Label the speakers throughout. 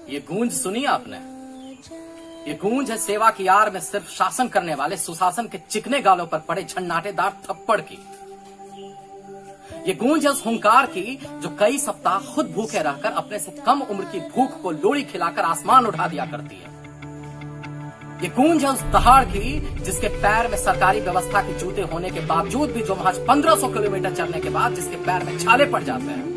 Speaker 1: ये गूंज सुनी आपने? ये गूंज है सेवा की आड़ में सिर्फ शासन करने वाले सुशासन के चिकने गालों पर पड़े झन्नाटेदार थप्पड़ की। ये गूंज है उस हुंकार की जो कई सप्ताह खुद भूखे रहकर अपने से कम उम्र की भूख को लोड़ी खिलाकर आसमान उठा दिया करती है। ये गूंज है उस दहाड़ की जिसके पैर में सरकारी व्यवस्था के जूते होने के बावजूद भी जो महज 1500 किलोमीटर चलने के बाद जिसके पैर में छाले पड़ जाते हैं।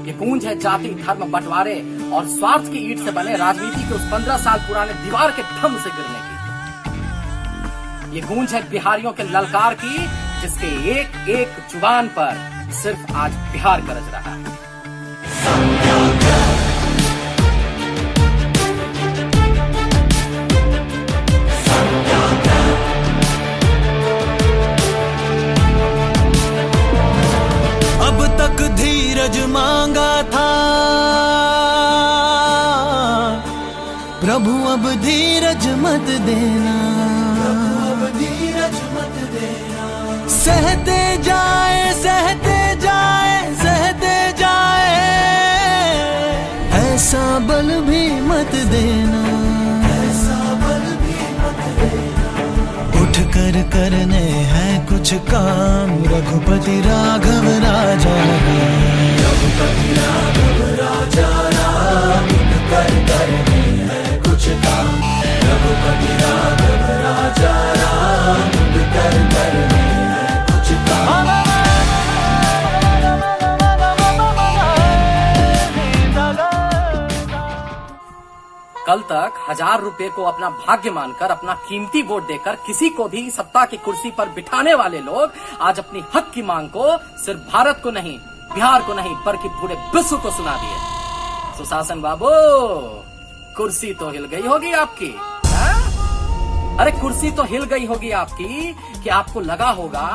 Speaker 1: ये गूंज है जाति धर्म बंटवारे और स्वार्थ की ईंट से बने राजनीति के उस 15 साल पुराने दीवार के धम से गिरने की। ये गूंज है बिहारियों के ललकार की जिसके एक एक जुबान पर सिर्फ आज बिहार गरज रहा है।
Speaker 2: अब तक धीरज मांगा था प्रभु, अब धीरज मत देना, अब धीरज मत देना। सहते जाए सहते जाए सहते जाए, ऐसा बल भी मत देना, ऐसा बल भी मत देना। उठ कर करने हैं कुछ काम, रघुपति राघव राजा राम, रघुपति राघव राजा राम। उठ कर करने हैं कुछ काम, रघुपति राघव राजा राम। उठ कर करने हैं कुछ काम।
Speaker 1: कल तक 1000 रुपए को अपना भाग्य मानकर अपना कीमती वोट देकर किसी को भी सत्ता की कुर्सी पर बिठाने वाले लोग आज अपनी हक की मांग को सिर्फ भारत को नहीं, बिहार को नहीं, बल्कि पूरे विश्व को सुना दिए। सुशासन बाबू, कुर्सी तो हिल गई होगी आपकी। अरे कुर्सी तो हिल गई होगी आपकी कि आपको लगा होगा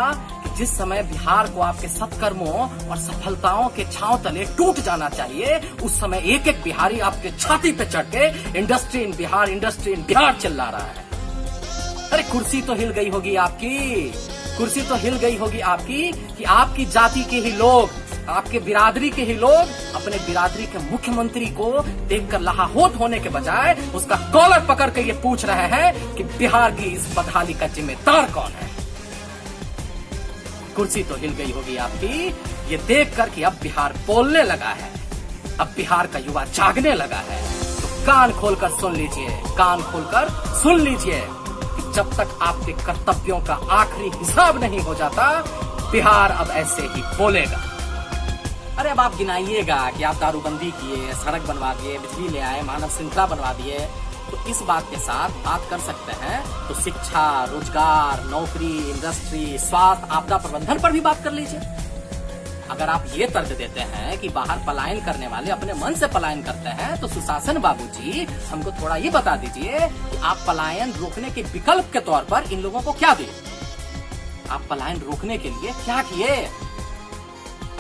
Speaker 1: कि जिस समय बिहार को आपके सत्कर्मों और सफलताओं के छांव तले टूट जाना चाहिए, उस समय एक एक बिहारी आपके छाती पे चढ़ के industry in Bihar, industry in Bihar चिल्ला रहा है। अरे कुर्सी तो हिल गई होगी आपकी, कुर्सी तो हिल गई होगी आपकी कि आपकी जाति के ही लोग, आपके बिरादरी के ही लोग अपने बिरादरी के मुख्यमंत्री को देखकर लाहौट होने के बजाय उसका कॉलर पकड़ के ये पूछ रहे हैं कि बिहार की इस बदहाली का जिम्मेदार कौन है। कुर्सी तो हिल गई होगी आपकी ये देखकर कि अब बिहार बोलने लगा है, अब बिहार का युवा जागने लगा है। तो कान खोलकर सुन लीजिए, कान खोलकर सुन लीजिए कि जब तक आपके कर्तव्यों का आखिरी हिसाब नहीं हो जाता, बिहार अब ऐसे ही बोलेगा। अरे अब आप गिनाइएगा कि आप दारूबंदी किए, सड़क बनवा दिए, बिजली ले आए, मानव श्रृंखला बनवा दिए, तो इस बात के साथ बात कर सकते हैं तो शिक्षा, रोजगार, नौकरी, इंडस्ट्री, स्वास्थ्य, आपदा प्रबंधन पर भी बात कर लीजिए। अगर आप ये तर्क देते हैं कि बाहर पलायन करने वाले अपने मन से पलायन करते हैं, तो सुशासन बाबूजी हमको थोड़ा ये बता दीजिए कि आप पलायन रोकने के विकल्प के तौर पर इन लोगों को क्या दिए? आप पलायन रोकने के लिए क्या किए?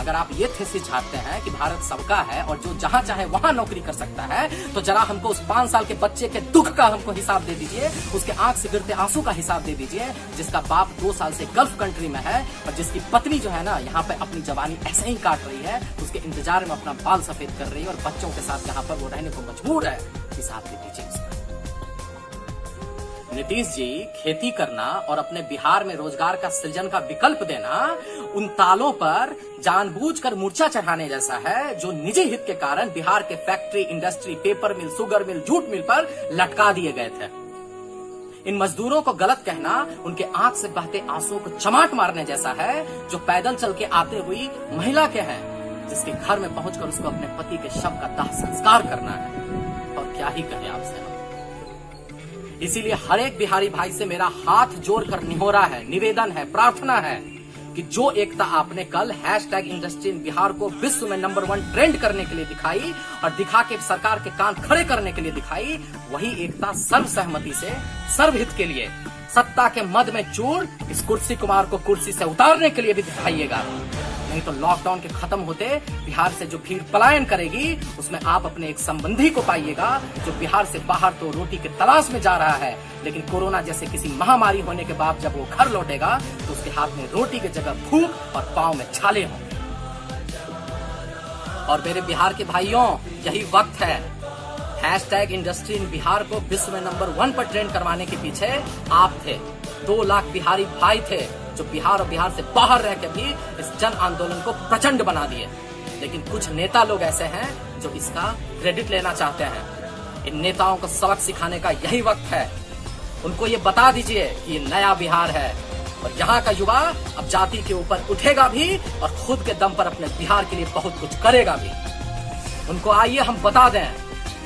Speaker 1: अगर आप ये थीसिस झाड़ते हैं कि भारत सबका है और जो जहां चाहे वहां नौकरी कर सकता है, तो जरा हमको उस 5 साल के बच्चे के दुख का हमको हिसाब दे दीजिए, उसके आंख से गिरते आंसू का हिसाब दे दीजिए, जिसका बाप 2 साल से गल्फ कंट्री में है और जिसकी पत्नी जो है ना यहाँ पे अपनी जवानी ऐसे ही काट रही है, उसके इंतजार में अपना बाल सफेद कर रही है और बच्चों के साथ यहाँ पर वो रहने को मजबूर है। हिसाब दे दीजिए उसका। नीतीश जी, खेती करना और अपने बिहार में रोजगार का सृजन का विकल्प देना उन तालों पर जानबूझकर मूर्छा चढ़ाने जैसा है जो निजी हित के कारण बिहार के फैक्ट्री, इंडस्ट्री, पेपर मिल, शुगर मिल, जूट मिल पर लटका दिए गए थे। इन मजदूरों को गलत कहना उनके आंख से बहते आंसुओं को चमाट मारने जैसा है जो पैदल चल के आते हुई महिला के हैं, जिसके घर में पहुंचकर उसको अपने पति के शव का दाह संस्कार करना है। और क्या ही कहे आपसे। इसीलिए हर एक बिहारी भाई से मेरा हाथ जोड़कर निहोरा है, निवेदन है, प्रार्थना है कि जो एकता आपने कल #इंडस्ट्री इन बिहार को विश्व में नंबर 1 ट्रेंड करने के लिए दिखाई और दिखा के सरकार के कान खड़े करने के लिए दिखाई, वही एकता सर्वसहमति से सर्वहित के लिए सत्ता के मद में चूर इस कुर्सी कुमार को कुर्सी से उतारने के लिए भी दिखाइएगा। नहीं तो लॉकडाउन के खत्म होते बिहार से जो भीड़ पलायन करेगी, उसमें आप अपने एक संबंधी को पाइएगा जो बिहार से बाहर तो रोटी की तलाश में जा रहा है, लेकिन कोरोना जैसे किसी महामारी होने के बाद जब वो घर लौटेगा तो उसके हाथ में रोटी की जगह भूख और पांव में छाले होंगे। और मेरे बिहार के भाइयों, यही वक्त है। हैशटैग इंडस्ट्री इन बिहार को विश्व में नंबर 1 पर ट्रेंड करवाने के पीछे आप थे। 2 लाख बिहारी भाई थे जो बिहार और बिहार से बाहर रह के भी इस जन आंदोलन को प्रचंड बना दिए। लेकिन कुछ नेता लोग ऐसे हैं जो इसका क्रेडिट लेना चाहते हैं। इन नेताओं को सबक सिखाने का यही वक्त है। उनको ये बता दीजिए कि ये नया बिहार है और यहाँ का युवा अब जाति के ऊपर उठेगा भी और खुद के दम पर अपने बिहार के लिए बहुत कुछ करेगा भी। उनको आइए हम बता दें,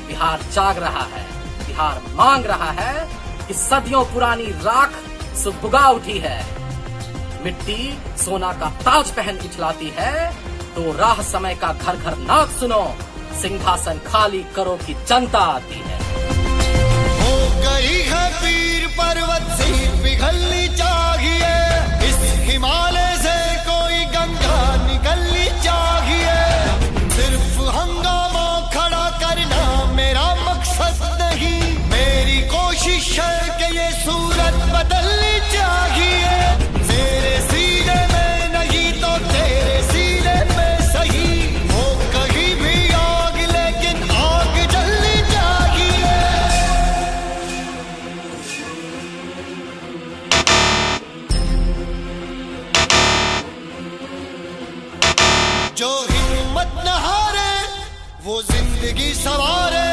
Speaker 1: बिहार जाग रहा है, बिहार मांग रहा है कि सदियों पुरानी राख सुबुगा उठी है। मिट्टी सोना का ताज पहन इठलाती है, तो राह समय का घर घर नाक सुनो, सिंहासन खाली करो की जनता आती है।
Speaker 2: हो गई है पीर पर्वत से पिघलनी चाहिए, इस हिमालय से कोई गंगा निकलनी चाहिए। सिर्फ हंगामा खड़ा करना मेरा मकसद नहीं, मेरी कोशिश है कि ये सूरत बदलनी चाहिए। मेरे सीने में नहीं तो तेरे सीने में सही, हो कहीं भी आग लेकिन आग जलनी चाहिए। जो हिम्मत न हारे वो जिंदगी सवारे।